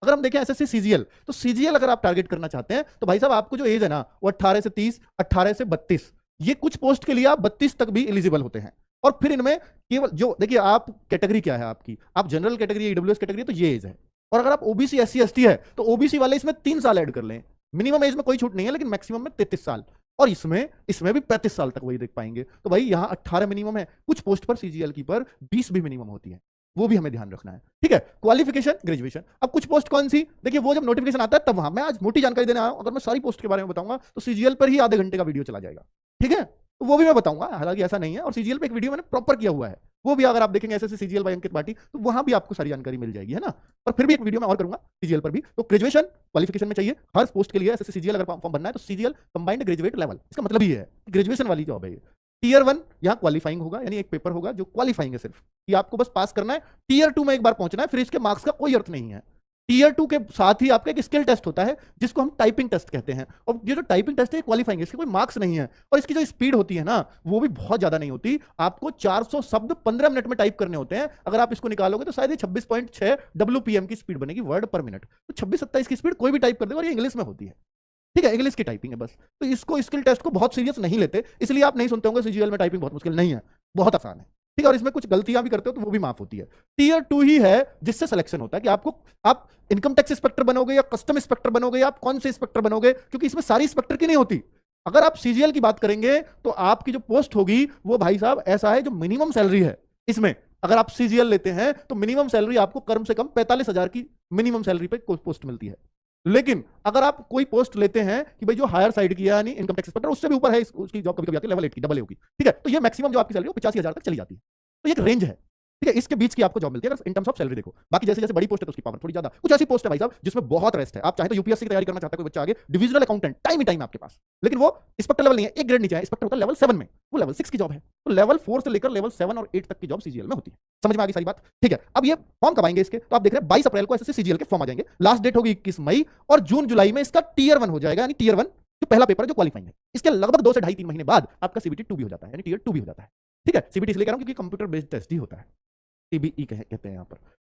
अगर हम देखें एसएससी सीजीएल, तो सीजीएल अगर आप टारगेट करना चाहते हैं तो भाई साहब आपको जो एज है ना वो 18 से 30, 18 से 32, ये कुछ पोस्ट के लिए आप 32 तक भी एलिजिबल होते हैं। और फिर इनमें केवल जो देखिए आप कैटेगरी क्या है आपकी, आप जनरल कैटेगरी, ईडब्ल्यूएस कैटेगरी, तो ये एज है। और अगर आप ओबीसी एससी एसटी है तो ओबीसी वाले इसमें 3 साल ऐड कर लें। मिनिमम एज में कोई छूट नहीं है, लेकिन मैक्सिमम में 33 साल, और इसमें भी 35 साल तक वही देख पाएंगे। तो भाई यहाँ 18 मिनिमम है, कुछ पोस्ट पर सीजीएल की पर 20 भी मिनिमम होती है, वो भी हमें ध्यान रखना है। ठीक है, क्वालिफिकेशन ग्रेजुएशन। अब कुछ पोस्ट कौन सी, देखिए वो जब नोटिफिकेशन आता है तब वहां मैं आज मोटी जानकारी देने आया हूं। अगर मैं सारी पोस्ट के बारे में बताऊंगा तो सीजीएल पर ही आधे घंटे का वीडियो चला जाएगा। ठीक है, तो वो भी मैं बताऊंगा, हालांकि ऐसा नहीं है। और सीजीएल पे एक वीडियो मैंने प्रॉपर किया हुआ है, वो भी अगर आप देखेंगे एसएससी सीजीएल बाय अंकित पाटी, तो वहां भी आपको सारी जानकारी मिल जाएगी, है ना। और फिर भी एक वीडियो मैं और करूंगा सीजीएल पर भी। तो ग्रेजुएशन क्वालिफिकेशन में चाहिए हर पोस्ट के लिए। एसएससी सीजीएल अगर फॉर्म भरना है तो सीजीएल कंबाइंड ग्रेजुएट लेवल, इसका मतलब ही है ग्रेजुएशन वाली जॉब है ये। टीयर 1 यहाँ क्वालिफाइंग होगा, यानी एक पेपर होगा जो क्वालिफाइंग है, सिर्फ कि आपको बस पास करना है। टीयर 2 में एक बार पहुंचना है, फिर इसके मार्क्स का कोई अर्थ नहीं है। टीयर 2 के साथ ही आपका एक स्किल टेस्ट होता है जिसको हम टाइपिंग टेस्ट कहते हैं, और ये जो टाइपिंग टेस्ट है क्वालिफाइंग है, इसके कोई मार्क्स नहीं है। और इसकी जो स्पीड होती है ना वो भी बहुत ज्यादा नहीं होती, आपको 400 शब्द 15 मिनट में टाइप करने होते हैं। अगर आप इसको निकालोगे तो शायद ये 26.6 WPM की स्पीड बनेगी, वर्ड पर मिनट। तो 26-27 की स्पीड कोई भी टाइप कर देगा, और ये इंग्लिश में होती है। ठीक है, इंग्लिश की टाइपिंग है बस। तो इसको स्किल टेस्ट को बहुत सीरियस नहीं लेते, इसलिए आप नहीं सुनते होंगे सीजीएल में टाइपिंग बहुत मुश्किल नहीं है, बहुत आसान है। ठीक है, और इसमें कुछ गलतियां भी करते हो तो वो भी माफ होती है। टीयर 2 ही है जिससे सिलेक्शन होता है कि आप इनकम टैक्स इंस्पेक्टर बनोगे या कस्टम इंस्पेक्टर बनोगे या आप कौन से इंस्पेक्टर बनोगे, क्योंकि इसमें सारी इंस्पेक्टर की नहीं होती। अगर आप सीजीएल की बात करेंगे तो आपकी जो पोस्ट होगी वो भाई साहब ऐसा है जो मिनिमम सैलरी है इसमें। अगर आप सीजीएल लेते हैं तो मिनिमम सैलरी आपको कम से कम 45,000 की मिनिमम सैलरी पे पोस्ट मिलती है। लेकिन अगर आप कोई पोस्ट लेते हैं कि भाई जो हायर साइड की है, यानी इनकम टैक्स इंस्पेक्टर, उससे भी ऊपर है, उसकी जॉब कभी कभी आती है लेवल 8 की, डबल ए की। ठीक है, तो ये मैक्सिमम जो आपकी सैलरी है 85,000 तक चली जाती है। तो ये एक रेंज है। ठीक है, इसके बीच की आपको जॉब मिलती है अगर इन टर्म्स ऑफ सैलरी देखो। बाकी जैसे जैसे बड़ी पोस्ट है तो उसकी पावर थोड़ी ज्यादा। कुछ ऐसी पोस्ट है भाई साहब जिसमें बहुत रेस्ट है, आप चाहे तो यूपीएससी की तैयारी करना चाहता है कोई बच्चा आगे, डिविजनल अकाउंटेंट टाइम ही टाइम आपके पास, लेकिन वो इंस्पेक्टर लेवल नहीं है, एक ग्रेड नीचे है, इंस्पेक्टर होता है लेवल 7 में, वो लेवल 6 की जॉब है। तो लेवल 4 से लेकर लेवल 7 और 8 तक की जॉब सीजीएल में होती है। समझ में आ गई सारी बात। ठीक है, अब ये फॉर्म कब आएंगे इसके, तो आप देख रहे हैं 22 अप्रैल को एसएससी सीजीएल के फॉर्म आ जाएंगे। लास्ट डेट होगी 21 मई, और जून जुलाई में इसका टीयर 1 हो जाएगा, यानी टीयर 1 जो पहला पेपर है जो क्वालिफाइंग है। इसके लगभग 2 से 2.5-3 महीने बाद आपका सीबीटी 2 भी हो जाता है, यानी टीयर 2 भी हो जाता है। ठीक है, सीबीटी इसलिए कह रहा हूं क्योंकि कंप्यूटर बेस्ड टेस्ट ही होता है, सीबीई कहते हैं यहाँ पर।